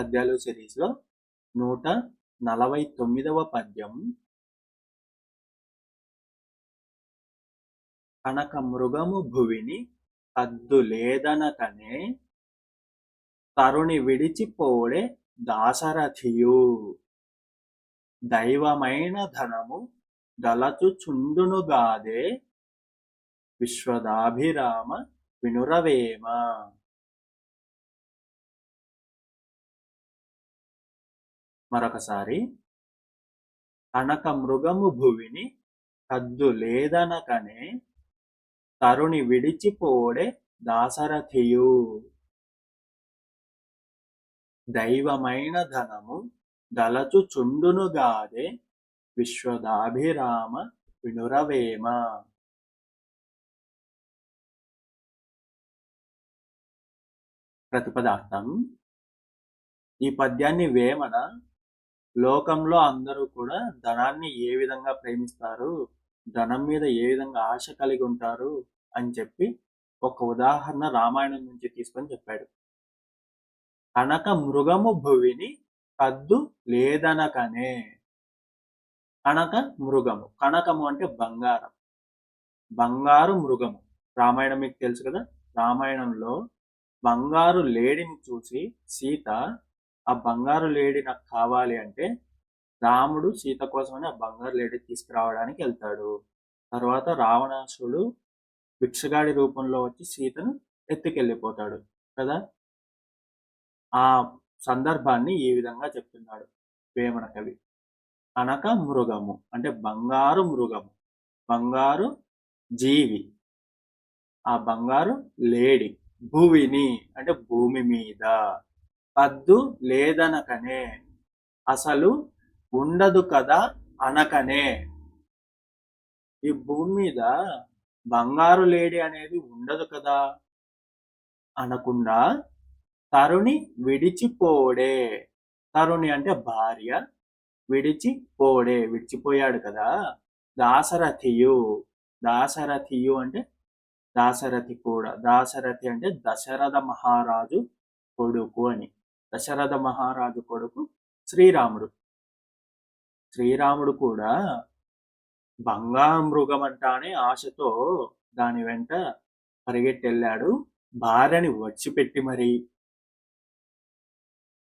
పద్యాలు సిరీస్లో 149వ పద్యం. కనక మృగము భువిని కద్దులేదనకనే తరుణి విడిచిపోడే దాశరథియు. దైవమైన ధనము దలచుచుండునుగాదే విశ్వదాభిరామ వినురవేమ. మరొకసారి. కనక మృగము భువిని కద్దులేదనకనే తరుణి విడిచిపోడే దాశరథియు. దైవమైన ధనము దలచుచుండునుగాదే విశ్వదాభిరామ వినురవేమ. ప్రతిపదార్థం. ఈ పద్యాన్ని వేమన లోకంలో అందరూ కూడా ధనాన్ని ఏ విధంగా ప్రేమిస్తారు, ధనం మీద ఏ విధంగా ఆశ కలిగి ఉంటారు అని చెప్పి ఒక ఉదాహరణ రామాయణం నుంచి తీసుకొని చెప్పాడు. కనక మృగము భువిని కద్దు లేదనకనే. కనక మృగము, కనకము అంటే బంగారం, బంగారు మృగము. రామాయణం మీకు తెలుసు కదా. రామాయణంలో బంగారు లేడిని చూసి సీత ఆ బంగారు లేడి నాకు కావాలి అంటే రాముడు సీత కోసమని ఆ బంగారు లేడి తీసుకురావడానికి వెళ్తాడు. తర్వాత రావణాసుడు భిక్షగాడి రూపంలో వచ్చి సీతను ఎత్తుకెళ్ళిపోతాడు కదా. ఆ సందర్భాన్ని ఈ విధంగా చెప్తున్నాడు వేమన కవి. కనక మృగము అంటే బంగారు మృగము, బంగారు జీవి, ఆ బంగారు లేడి. భువిని అంటే భూమి మీద, కద్దు లేదనకనే అసలు ఉండదు కదా అనకనే. ఈ భూమి మీద బంగారు లేడి అనేది ఉండదు కదా అనకుండా తరుణి విడిచిపోడే. తరుణి అంటే భార్య, విడిచిపోడే విడిచిపోయాడు కదా. దాశరథియు, దాశరథియు అంటే దాశరథి కూడా. దాశరథి అంటే దశరథ మహారాజు కొడుకు అని. దశరథ మహారాజు కొడుకు శ్రీరాముడు. శ్రీరాముడు కూడా బంగారు మృగం అంటానే ఆశతో దాని వెంట పరిగెట్టెళ్ళాడు, భార్యని వచ్చిపెట్టి మరి.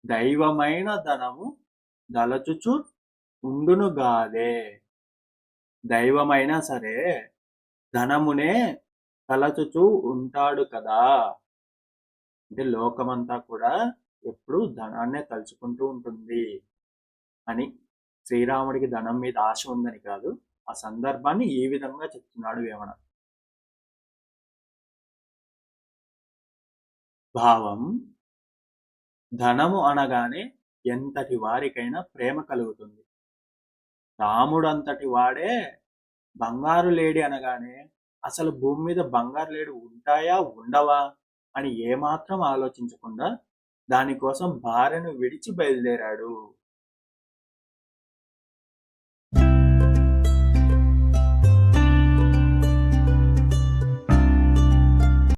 దైవమైన ధనము దలచుచు ఉండునుగాదే. దైవమైనా సరే ధనమునే తలచుచూ ఉంటాడు కదా. అంటే లోకమంతా కూడా ఎప్పుడు ధనాన్నే తలుచుకుంటూ ఉంటుంది అని. శ్రీరాముడికి ధనం మీద ఆశ ఉందని కాదు, ఆ సందర్భాన్ని ఈ విధంగా చెప్తున్నాడు వేమన. భావం. ధనము అనగానే ఎంతటి వారికైనా ప్రేమ కలుగుతుంది. రాముడు అంతటి వాడే బంగారు లేడి అనగానే అసలు భూమి మీద బంగారు లేడి ఉంటాయా ఉండవా అని ఏమాత్రం ఆలోచించకుండా దానికోసం భార్యను విడిచి బయలుదేరాడు.